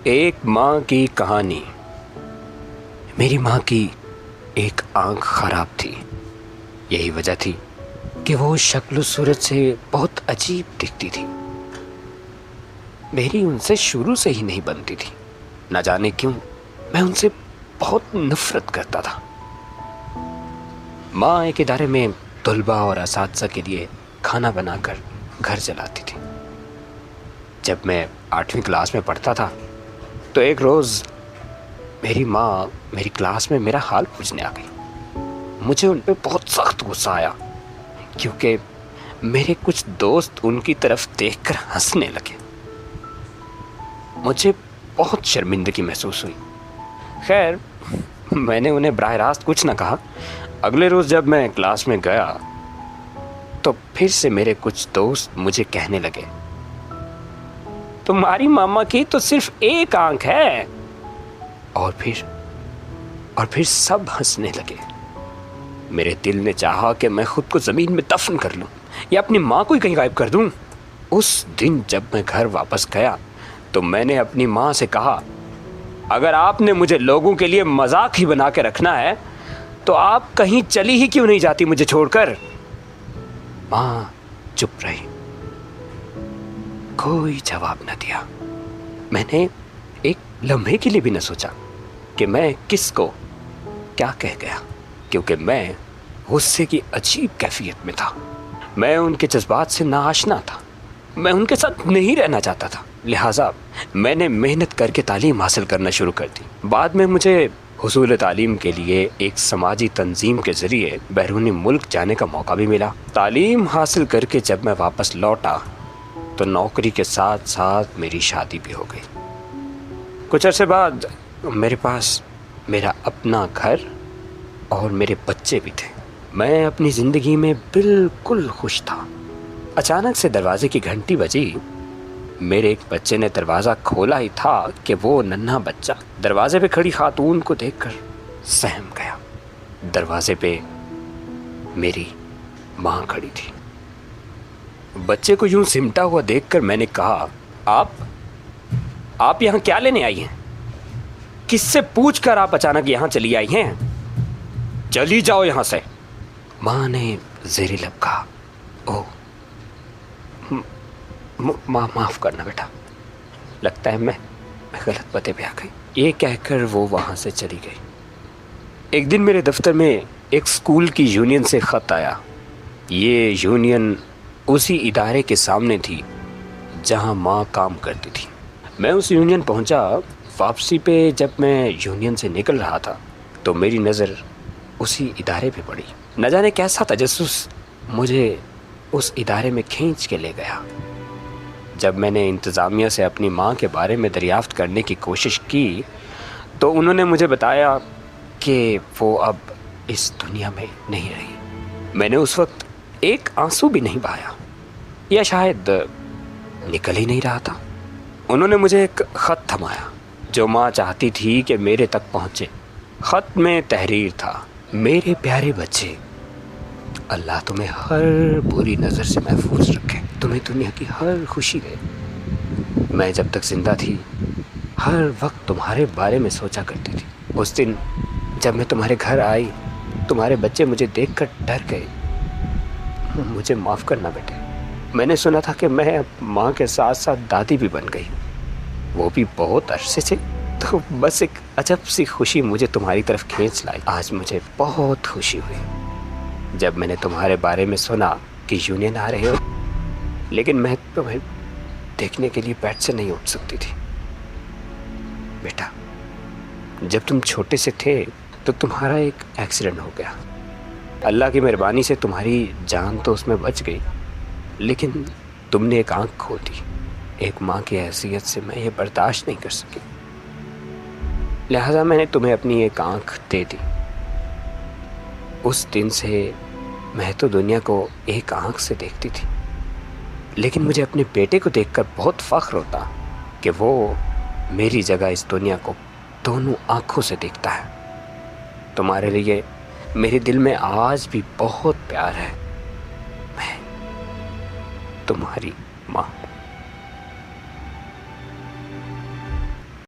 ایک ماں کی کہانی۔ میری ماں کی ایک آنکھ خراب تھی۔ یہی وجہ تھی کہ وہ شکل و صورت سے بہت عجیب دکھتی تھی۔ میری ان سے شروع سے ہی نہیں بنتی تھی، نہ جانے کیوں میں ان سے بہت نفرت کرتا تھا۔ ماں ایک ادارے میں طلباء اور اساتذہ کے لیے کھانا بنا کر گھر چلاتی تھی۔ جب میں 8ویں کلاس میں پڑھتا تھا تو ایک روز میری ماں میری کلاس میں میرا حال پوچھنے آ گئی۔ مجھے ان پہ بہت سخت غصہ آیا کیونکہ میرے کچھ دوست ان کی طرف دیکھ کر ہنسنے لگے۔ مجھے بہت شرمندگی محسوس ہوئی۔ خیر، میں نے انہیں براہ راست کچھ نہ کہا۔ اگلے روز جب میں کلاس میں گیا تو پھر سے میرے کچھ دوست مجھے کہنے لگے، تمہاری ماما کی تو صرف ایک آنکھ ہے۔ اور پھر سب ہنسنے لگے۔ میرے دل نے چاہا کہ میں خود کو زمین میں دفن کر لوں یا اپنی ماں کو ہی کہیں غائب کر دوں۔ اس دن جب میں گھر واپس گیا تو میں نے اپنی ماں سے کہا، اگر آپ نے مجھے لوگوں کے لیے مذاق ہی بنا کے رکھنا ہے تو آپ کہیں چلی ہی کیوں نہیں جاتی مجھے چھوڑ کر؟ ماں چپ رہی، کوئی جواب نہ دیا۔ میں نے ایک لمحے کے لیے بھی نہ سوچا کہ میں کس کو کیا کہہ گیا، کیونکہ میں غصے کی عجیب کیفیت میں تھا۔ میں ان کے جذبات سے ناآشنا تھا، میں ان کے ساتھ نہیں رہنا چاہتا تھا۔ لہٰذا میں نے محنت کر کے تعلیم حاصل کرنا شروع کر دی۔ بعد میں مجھے حصول تعلیم کے لیے ایک سماجی تنظیم کے ذریعے بیرونی ملک جانے کا موقع بھی ملا۔ تعلیم حاصل کر کے جب میں واپس لوٹا تو نوکری کے ساتھ ساتھ میری شادی بھی ہو گئی۔ کچھ عرصے بعد میرے پاس میرا اپنا گھر اور میرے بچے بھی تھے۔ میں اپنی زندگی میں بالکل خوش تھا۔ اچانک سے دروازے کی گھنٹی بجی۔ میرے ایک بچے نے دروازہ کھولا ہی تھا کہ وہ ننھا بچہ دروازے پہ کھڑی خاتون کو دیکھ کر سہم گیا۔ دروازے پہ میری ماں کھڑی تھی۔ بچے کو یوں سمٹا ہوا دیکھ کر میں نے کہا، آپ یہاں کیا لینے آئی ہیں؟ کس سے پوچھ کر آپ اچانک یہاں چلی آئی ہیں؟ چلی جاؤ یہاں سے۔ ماں نے زیر لب کہا، او ماں معاف کرنا بیٹا، لگتا ہے میں غلط پتے پہ آ گئی۔ یہ کہہ کر وہ وہاں سے چلی گئی۔ ایک دن میرے دفتر میں ایک اسکول کی یونین سے خط آیا۔ یہ یونین اسی ادارے کے سامنے تھی جہاں ماں کام کرتی تھی۔ میں اس یونین پہنچا۔ واپسی پہ جب میں یونین سے نکل رہا تھا تو میری نظر اسی ادارے پہ پڑی۔ نہ جانے کیسا تجسس مجھے اس ادارے میں کھینچ کے لے گیا۔ جب میں نے انتظامیہ سے اپنی ماں کے بارے میں دریافت کرنے کی کوشش کی تو انہوں نے مجھے بتایا کہ وہ اب اس دنیا میں نہیں رہی۔ میں نے اس وقت ایک آنسو بھی نہیں بہایا، یا شاید نکل ہی نہیں رہا تھا۔ انہوں نے مجھے ایک خط تھمایا جو ماں چاہتی تھی کہ میرے تک پہنچے۔ خط میں تحریر تھا، میرے پیارے بچے، اللہ تمہیں ہر بری نظر سے محفوظ رکھے، تمہیں دنیا کی ہر خوشی دے۔ میں جب تک زندہ تھی ہر وقت تمہارے بارے میں سوچا کرتی تھی۔ اس دن جب میں تمہارے گھر آئی تمہارے بچے مجھے دیکھ کر ڈر گئے۔ مجھے معاف کرنا بیٹے، میں نے سنا تھا کہ میں ماں کے ساتھ ساتھ دادی بھی بن گئی، وہ بھی بہت عرصے سے، تو بس ایک عجب سی خوشی مجھے تمہاری طرف کھینچ لائی۔ آج مجھے بہت خوشی ہوئی جب میں نے تمہارے بارے میں سنا کہ یونین آ رہے ہو، لیکن میں تمہیں دیکھنے کے لیے بیڈ سے نہیں اٹھ سکتی تھی۔ بیٹا، جب تم چھوٹے سے تھے تو تمہارا ایک ایکسیڈنٹ ہو گیا۔ اللہ کی مہربانی سے تمہاری جان تو اس میں بچ گئی، لیکن تم نے ایک آنکھ کھو دی۔ ایک ماں کی حیثیت سے میں یہ برداشت نہیں کر سکی، لہٰذا میں نے تمہیں اپنی ایک آنکھ دے دی۔ اس دن سے میں تو دنیا کو ایک آنکھ سے دیکھتی تھی، لیکن مجھے اپنے بیٹے کو دیکھ کر بہت فخر ہوتا کہ وہ میری جگہ اس دنیا کو دونوں آنکھوں سے دیکھتا ہے۔ تمہارے لیے میرے دل میں آج بھی بہت پیار ہے۔ میں تمہاری ماں۔